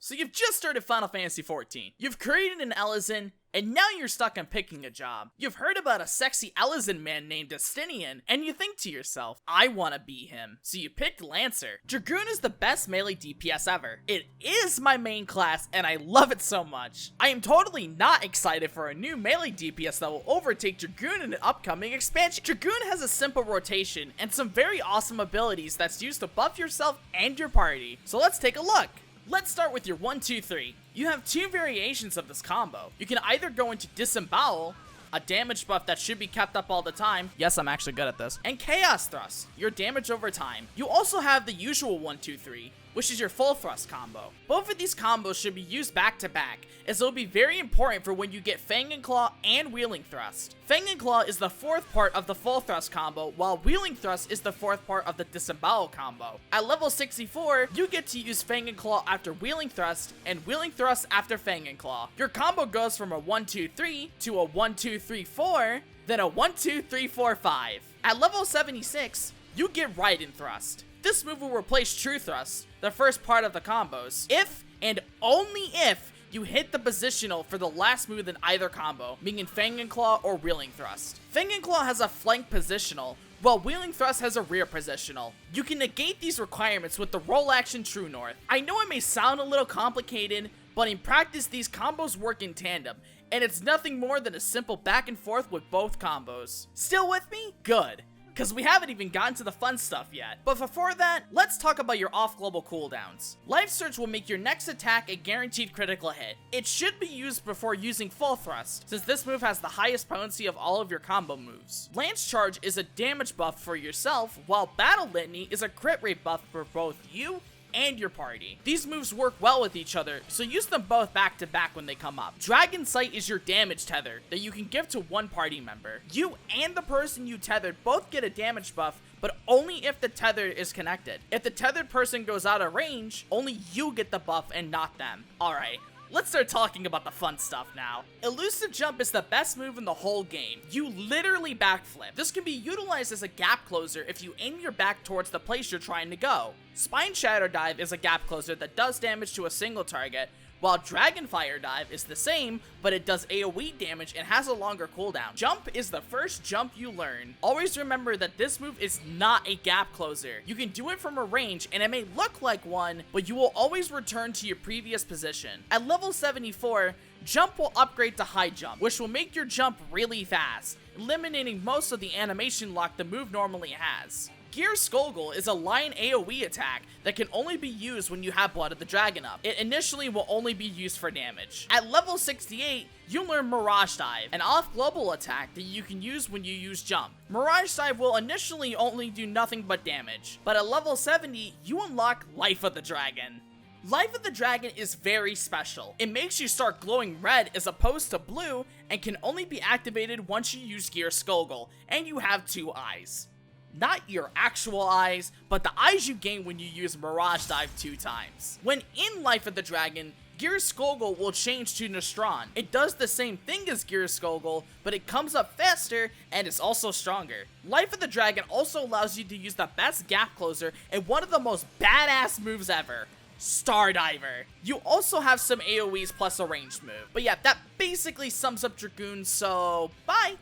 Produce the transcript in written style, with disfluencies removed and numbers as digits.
So you've just started Final Fantasy XIV. You've created an Elezen, and now you're stuck on picking a job. You've heard about a sexy Elezen man named Destinian, and you think to yourself, I wanna be him. So you picked Lancer. Dragoon is the best melee DPS ever. It is my main class, and I love it so much. I am totally not excited for a new melee DPS that will overtake Dragoon in an upcoming expansion. Dragoon has a simple rotation, and some very awesome abilities that's used to buff yourself and your party. So let's take a look. Let's start with your 1, 2, 3. You have two variations of this combo. You can either go into Disembowel, a damage buff that should be kept up all the time. Yes, I'm actually good at this. And Chaos Thrust, your damage over time. You also have the usual 1, 2, 3, which is your full thrust combo. Both of these combos should be used back to back, as it will be very important for when you get Fang and Claw and Wheeling Thrust. Fang and Claw is the fourth part of the full thrust combo, while Wheeling Thrust is the fourth part of the Disembowel combo. At level 64, you get to use Fang and Claw after Wheeling Thrust, and Wheeling Thrust after Fang and Claw. Your combo goes from a 1, 2, 3 to a 1, 2, 3, 4, then a 1, 2, 3, 4, 5. At level 76, you get Raiden Thrust. This move will replace True Thrust, the first part of the combos, if and only if you hit the positional for the last move in either combo, meaning Fang and Claw or Wheeling Thrust. Fang and Claw has a flank positional, while Wheeling Thrust has a rear positional. You can negate these requirements with the roll action True North. I know it may sound a little complicated, but in practice these combos work in tandem, and it's nothing more than a simple back and forth with both combos. Still with me? Good. Because we haven't even gotten to the fun stuff yet. But before that, let's talk about your off-global cooldowns. Life Surge will make your next attack a guaranteed critical hit. It should be used before using Full Thrust, since this move has the highest potency of all of your combo moves. Lance Charge is a damage buff for yourself, while Battle Litany is a crit rate buff for both you and your party. These moves work well with each other, so use them both back to back when they come up. Dragon Sight is your damage tether that you can give to one party member. You and the person you tethered both get a damage buff, but only if the tether is connected. If the tethered person goes out of range, only you get the buff and not them. Alright. Let's start talking about the fun stuff now. Elusive Jump is the best move in the whole game. You literally backflip. This can be utilized as a gap closer if you aim your back towards the place you're trying to go. Spineshatter Dive is a gap closer that does damage to a single target, while Dragonfire Dive is the same, but it does AoE damage and has a longer cooldown. Jump is the first jump you learn. Always remember that this move is not a gap closer. You can do it from a range and it may look like one, but you will always return to your previous position. At level 74, Jump will upgrade to High Jump, which will make your jump really fast, eliminating most of the animation lock the move normally has. Gear Skullgirl is a line AoE attack that can only be used when you have Blood of the Dragon up. It initially will only be used for damage. At level 68, you learn Mirage Dive, an off-global attack that you can use when you use Jump. Mirage Dive will initially only do nothing but damage, but at level 70, you unlock Life of the Dragon. Life of the Dragon is very special. It makes you start glowing red as opposed to blue, and can only be activated once you use Gear Skullgirl, and you have 2 eyes. Not your actual eyes, but the eyes you gain when you use Mirage Dive 2 times. When in Life of the Dragon, Gear Skullgirl will change to Nostron. It does the same thing as Gear Skullgirl, but it comes up faster and is also stronger. Life of the Dragon also allows you to use the best gap closer and one of the most badass moves ever, Stardiver. You also have some AoEs plus a ranged move. But yeah, that basically sums up Dragoon, so bye!